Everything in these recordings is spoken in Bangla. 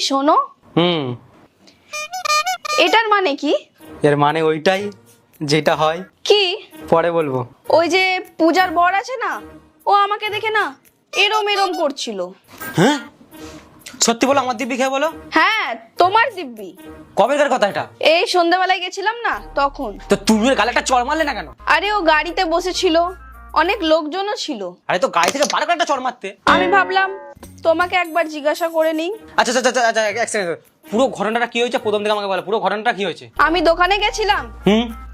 শোনো, এটার মানে কি? এর মানে ওইটাই যেটা হয়। কি? পরে বলবো। ওই যে পূজার বর আছে না, ও আমাকে দেখে না এরম এরম করছিল। হ্যাঁ সত্যি বলো, আমার দিব্যি খেয়ে বলো। হ্যাঁ, তোমার দিব্যি। কবেকার কথা এটা? এই সন্ধ্যাবেলায় গেছিলাম না তখন। তো তুমি ওর গালে একটা চড় মারলে না কেন? আরে ও গাড়িতে বসেছিল, অনেক লোকজনও ছিল। আরে তো গাড়ি থেকে বার করে একটা চড় মারতে। আমি ভাবলাম তোমাকে একবার জিজ্ঞাসা করে নিই। আচ্ছা আচ্ছা আচ্ছা আচ্ছা এক সেকেন্ড, পুরো ঘটনাটা কি হয়েছে প্রথম থেকে আমাকে বলো, পুরো ঘটনাটা কি হয়েছে? আমি দোকানে গেছিলাম,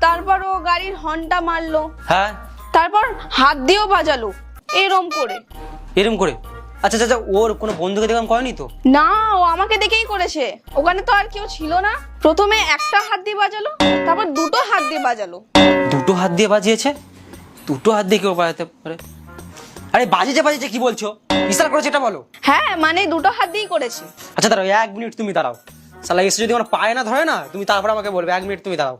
তারপর ও গাড়ির হর্নটা মারলো, হ্যাঁ তারপর হাত দিয়েও বাজালো এরম করে। এরকম করে? আচ্ছা আচ্ছা, ওর কোনো বন্ধুকে দেখলাম করেনি তো? না, ও আমাকে দেখেই করেছে। ওখানে তো আর কেউ ছিল না। প্রথমে একটা হাত দিয়ে বাজালো, তারপর দুটো হাত দিয়ে বাজালো। দুটো হাত দিয়ে বাজিয়েছে? দুটো হাত দিয়ে কেউ বাজাতে পারে? আরে বাজিয়েছে বাজিয়েছে কি বলছো? ইশারা করেছে এটা বলো। হ্যাঁ, মানে দুটো হাত দিয়েই করেছে। আচ্ছা দাঁড়াও, 1 মিনিট তুমি দাঁড়াও। শালা এসে যদি আমার পায়ে না ধরে না, তুমি তারপর আমাকে বলবে। 1 মিনিট তুমি দাঁড়াও।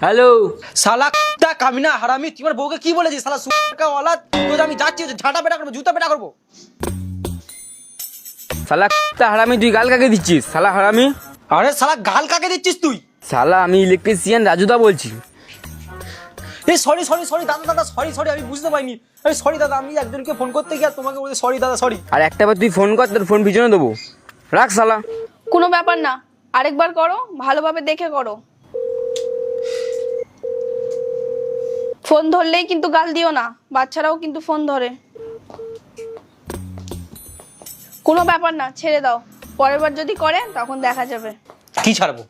হ্যালো শালা তা কামিনা হারামি, তোমার বউকে কি বলেছিস? শালা সুকা ওয়ালা, তো আমি যাচ্ছি, ঝাঁটা পেটা করবো, জুতা পেটা করবো। শালা হারামি, তুই গাল কাকে দিচ্ছিস শালা হারামি? আরে শালা গাল কাকে দিচ্ছিস তুই? শালা আমি ইলেকট্রিশিয়ান রাজুদা বলছি। এই সরি সরি সরি দাদা দাদা, সরি সরি, আমি বুঝতে পারিনি। আরে সরি দাদা, আমি একজনকে ফোন করতে গিয়ে আর তোমাকে বলতে সরি দাদা, সরি। আর একটা বার তুই ফোন কর, তোর ফোন পিছনে দেবো। রাখ শালা। কোনো ব্যাপার না, আরেকবার করো, ভালোভাবে দেখে করো। ফোন ধরলেই কিন্তু গাল দিও না, বাচ্চারাও কিন্তু ফোন ধরে। কোনো ব্যাপার না, ছেড়ে দাও। পরের বার যদি করে তখন দেখা যাবে। কি ছাড়বো?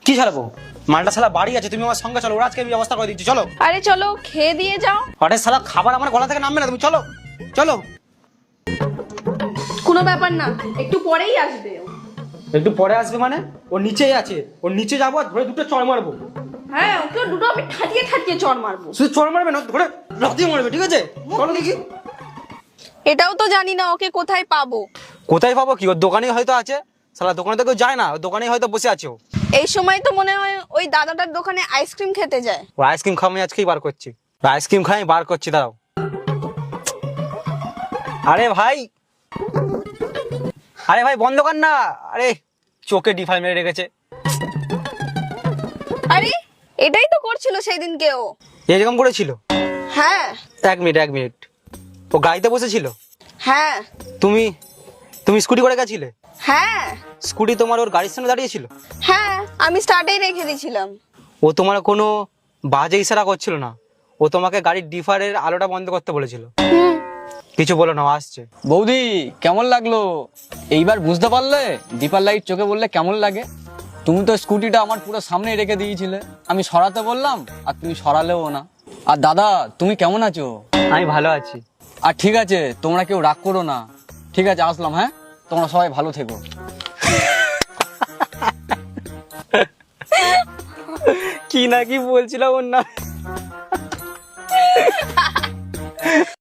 কি ছাড়বো? মালটা শালা বাড়ি আছে, তুমি আমার সঙ্গে চলো, ওর আজকে আমি ব্যবস্থা করে দিচ্ছি, চলো। আরে চলো, খেয়ে দিয়ে যাও। আরে শালা খাবার আমার গলা থেকে নামবে না, তুমি চলো চলো। কোনো ব্যাপার না, একটু পরেই আসবে ও। একটু পরে আসবে মানে? ওর নিচেই আছে, ওর নিচে যাবো আর ধরে দুটো চড় মারবো। হ্যাঁ, ওকে দুটো আমি ঠাটিয়ে ঠাটিয়ে চড় মারবো। শুধু চড় মারবে না, ধরে লাথি মারবে, ঠিক আছে? চলো দেখি। এটাও তো জানি না ওকে কোথায় পাবো। কোথায় পাবো কি? ওর দোকানেই হয়তো আছে। শালা দোকানে তো কেউ যায় না, ওর দোকানেই হয়তো বসে আছে ও। এই সময় তো মনে হয় ওই দাদাটার দোকানে আইসক্রিম খেতে যায়। ও আইসক্রিম খাওয়া আমি আজকেই বার করছি, আইসক্রিম খাই বার করছি, দাঁড়াও। আরে ভাই, আরে ভাই বন্ধ কর না। আরে চোখে ডিফাই মেরে রেখেছে। আরে এটাই তো করছিল সেই দিনকে ও। এরকম করেছিল? হ্যাঁ 1 মিনিট 1 মিনিট, ও গাড়িতে বসেছিল? হ্যাঁ তুমি তুমি স্কুটি করে গেছিলে? হ্যাঁ স্কুটি তোমার ওর গাড়ির সামনে দাঁড়িয়েছিল? হ্যাঁ, আমি স্টার্টেই রেখে দিয়েছিলাম। ও তোমার কোনো বাজে ইশারা করছিল না, ও তোমাকে গাড়ির ডিফারের আলোটা বন্ধ করতে বলেছিল। কিছু বলো না, ও আসছে। বৌদি কেমন লাগলো এইবার বুঝতে পারলে? ডিপার লাইট চোখে বললে কেমন লাগে? তুমি তো স্কুটিটা আমার পুরো সামনে রেখে দিয়েছিলে, আমি সরাতে বললাম আর তুমি সরালেও না। আর দাদা তুমি কেমন আছো? আমি ভালো আছি। আর ঠিক আছে, তোমরা কেউ রাগ করো না, ঠিক আছে আসলাম। হ্যাঁ, তোমরা সবাই ভালো থেকো। কি না কি বলছিলাম ওর না।